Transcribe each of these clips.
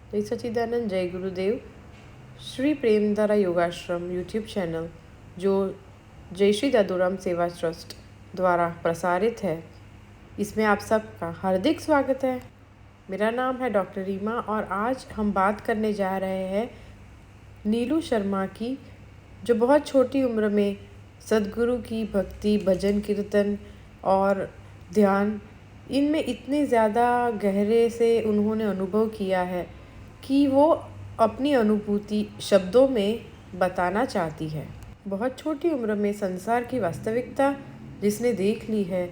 जय सच्चिदानंद, जय गुरुदेव। श्री प्रेमधारा योगाश्रम YouTube channel जो जय श्री दादूराम सेवा ट्रस्ट द्वारा प्रसारित है, इसमें आप सबका हार्दिक स्वागत है। मेरा नाम है डॉक्टर रीमा और आज हम बात करने जा रहे हैं नीलू शर्मा की, जो बहुत छोटी उम्र में सद्गुरु की भक्ति, भजन, कीर्तन और ध्यान, इनमें इतने ज़्यादा गहरे से उन्होंने अनुभव किया है कि वो अपनी अनुभूति शब्दों में बताना चाहती है। बहुत छोटी उम्र में संसार की वास्तविकता जिसने देख ली है,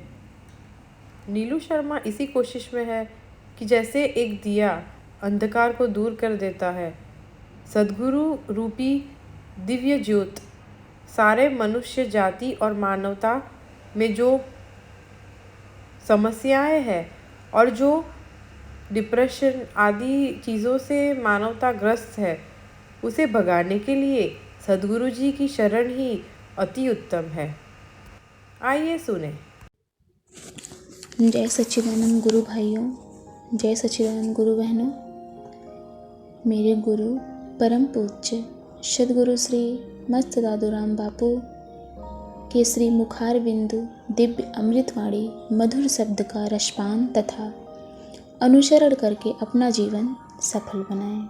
नीलू शर्मा इसी कोशिश में है कि जैसे एक दिया अंधकार को दूर कर देता है, सद्गुरु रूपी दिव्य ज्योत सारे मनुष्य जाति और मानवता में जो समस्याएं हैं और जो डिप्रेशन आदि चीज़ों से मानवता ग्रस्त है, उसे भगाने के लिए सद्गुरु जी की शरण ही अति उत्तम है। आइए सुने। जय सच्चिदानंद गुरु भाइयों, जय सच्चिदानंद गुरु बहनों। मेरे गुरु परम पूज्य सद्गुरु श्री मस्त दादूराम बापू के श्री मुखार बिंदु दिव्य अमृतवाणी मधुर शब्द का रसपान तथा अनुसरण करके अपना जीवन सफल बनाएं।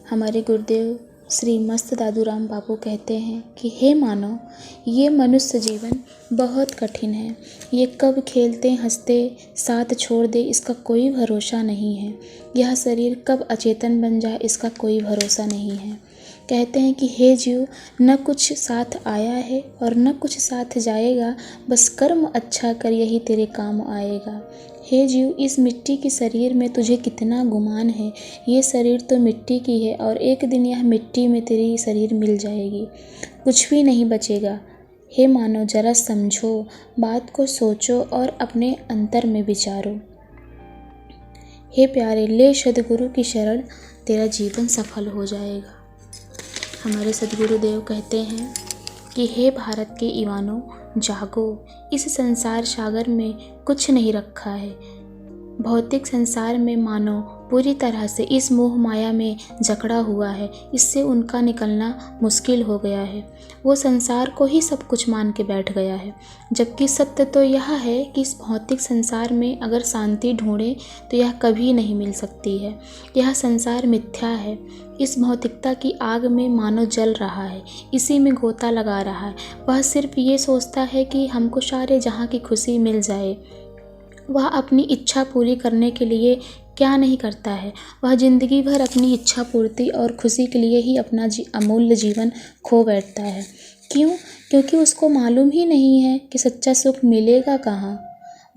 हमारे गुरुदेव श्री मस्त दादूराम बापू कहते हैं कि हे मानव, ये मनुष्य जीवन बहुत कठिन है। ये कब खेलते हंसते साथ छोड़ दे, इसका कोई भरोसा नहीं है। यह शरीर कब अचेतन बन जाए, इसका कोई भरोसा नहीं है। कहते हैं कि हे जीव, न कुछ साथ आया है और न कुछ साथ जाएगा, बस कर्म अच्छा कर, यही तेरे काम आएगा। हे जीव, इस मिट्टी के शरीर में तुझे कितना गुमान है। ये शरीर तो मिट्टी की है और एक दिन यह मिट्टी में तेरी शरीर मिल जाएगी, कुछ भी नहीं बचेगा। हे मानव, जरा समझो, बात को सोचो और अपने अंतर में विचारो। हे प्यारे, ले सद्गुरु की शरण, तेरा जीवन सफल हो जाएगा। हमारे सद्गुरुदेव कहते हैं कि हे भारत के ईवानों, जागो, इस संसार सागर में कुछ नहीं रखा है। भौतिक संसार में मानव पूरी तरह से इस मोह माया में जकड़ा हुआ है। इससे उनका निकलना मुश्किल हो गया है। वो संसार को ही सब कुछ मान के बैठ गया है, जबकि सत्य तो यह है कि इस भौतिक संसार में अगर शांति ढूंढे तो यह कभी नहीं मिल सकती है। यह संसार मिथ्या है। इस भौतिकता की आग में मानव जल रहा है, इसी में गोता लगा रहा है। वह सिर्फ ये सोचता है कि हमको सारे जहाँ की खुशी मिल जाए। वह अपनी इच्छा पूरी करने के लिए क्या नहीं करता है। वह जिंदगी भर अपनी इच्छा पूर्ति और खुशी के लिए ही अपना अमूल्य जीवन खो बैठता है। क्यों? क्योंकि उसको मालूम ही नहीं है कि सच्चा सुख मिलेगा कहाँ।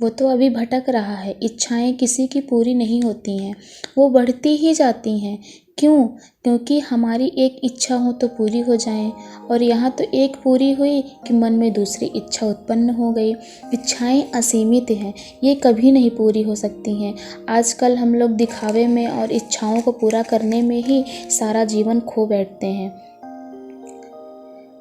वो तो अभी भटक रहा है। इच्छाएं किसी की पूरी नहीं होती हैं, वो बढ़ती ही जाती हैं। क्यों? क्योंकि हमारी एक इच्छा हो तो पूरी हो जाए, और यहाँ तो एक पूरी हुई कि मन में दूसरी इच्छा उत्पन्न हो गई। इच्छाएं असीमित हैं, ये कभी नहीं पूरी हो सकती हैं। आजकल हम लोग दिखावे में और इच्छाओं को पूरा करने में ही सारा जीवन खो बैठते हैं।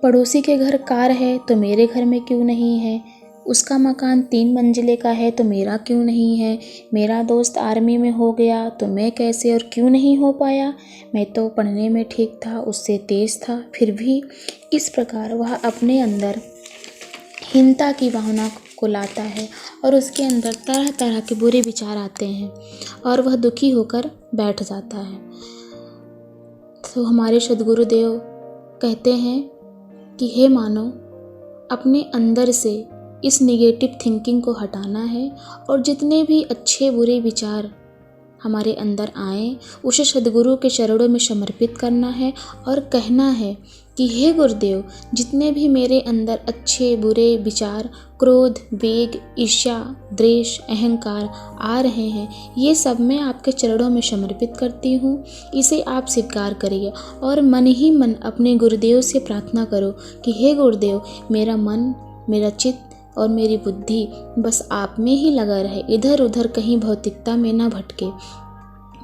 पड़ोसी के घर कार है तो मेरे घर में क्यों नहीं है? उसका मकान 3 मंजिले का है तो मेरा क्यों नहीं है? मेरा दोस्त आर्मी में हो गया तो मैं कैसे और क्यों नहीं हो पाया? मैं तो पढ़ने में ठीक था, उससे तेज था, फिर भी। इस प्रकार वह अपने अंदर हीनता की भावना को लाता है और उसके अंदर तरह तरह के बुरे विचार आते हैं और वह दुखी होकर बैठ जाता है। तो हमारे सद्गुरुदेव कहते हैं कि हे मानव, अपने अंदर से इस निगेटिव थिंकिंग को हटाना है और जितने भी अच्छे बुरे विचार हमारे अंदर आए, उसे सद्गुरु के चरणों में समर्पित करना है और कहना है कि हे गुरुदेव, जितने भी मेरे अंदर अच्छे बुरे विचार, क्रोध, वेग, ईर्ष्या, द्वेष, अहंकार आ रहे हैं, ये सब मैं आपके चरणों में समर्पित करती हूँ। इसे आप स्वीकार करिए और मन ही मन अपने गुरुदेव से प्रार्थना करो कि हे गुरुदेव, मेरा मन, मेरा चित्त और मेरी बुद्धि बस आप में ही लगा रहे, इधर उधर कहीं भौतिकता में ना भटके।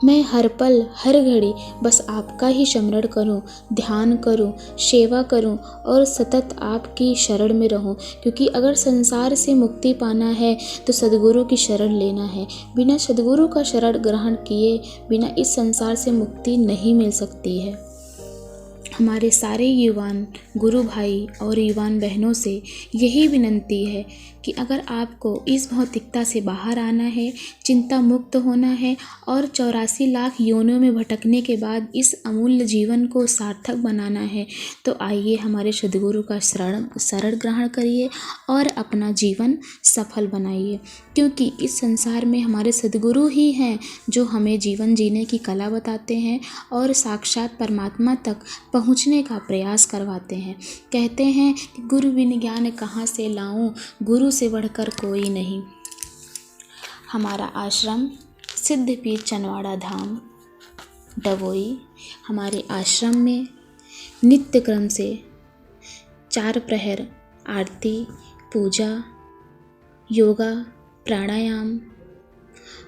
मैं हर पल हर घड़ी बस आपका ही स्मरण करूं, ध्यान करूं, सेवा करूं और सतत आपकी शरण में रहूं। क्योंकि अगर संसार से मुक्ति पाना है तो सद्गुरु की शरण लेना है। बिना सद्गुरु का शरण ग्रहण किए बिना इस संसार से मुक्ति नहीं मिल सकती है। हमारे सारे युवान गुरु भाई और युवान बहनों से यही विनती है कि अगर आपको इस भौतिकता से बाहर आना है, चिंता मुक्त होना है और 84 लाख योनियों में भटकने के बाद इस अमूल्य जीवन को सार्थक बनाना है, तो आइए हमारे सद्गुरु का शरण ग्रहण करिए और अपना जीवन सफल बनाइए। क्योंकि इस संसार में हमारे सद्गुरु ही हैं जो हमें जीवन जीने की कला बताते हैं और साक्षात परमात्मा तक पहुँचने का प्रयास करवाते हैं। कहते हैं कि गुरु बिन ज्ञान कहाँ से लाऊं, गुरु से बढ़कर कोई नहीं। हमारा आश्रम सिद्धपीठ चनवाड़ा धाम डवोई। हमारे आश्रम में नित्य क्रम से 4 प्रहर आरती, पूजा, योगा, प्राणायाम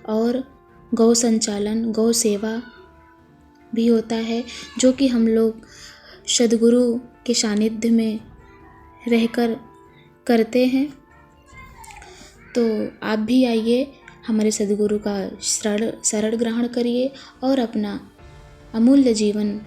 और गौ संचालन, गौ सेवा भी होता है, जो कि हम लोग सद्गुरु के सानिध्य में रहकर करते हैं। तो आप भी आइए, हमारे सद्गुरु का शरण ग्रहण करिए और अपना अमूल्य जीवन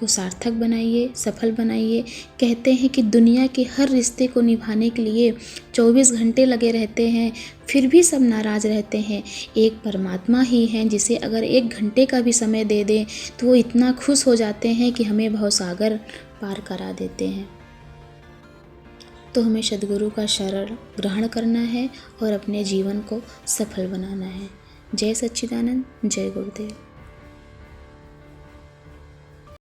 को सार्थक बनाइए, सफल बनाइए। कहते हैं कि दुनिया के हर रिश्ते को निभाने के लिए 24 घंटे लगे रहते हैं, फिर भी सब नाराज़ रहते हैं। एक परमात्मा ही हैं जिसे अगर 1 घंटे का भी समय दे दें तो वो इतना खुश हो जाते हैं कि हमें भवसागर पार करा देते हैं। तो हमें सद्गुरु का शरण ग्रहण करना है और अपने जीवन को सफल बनाना है। जय सच्चिदानंद, जय गुरुदेव।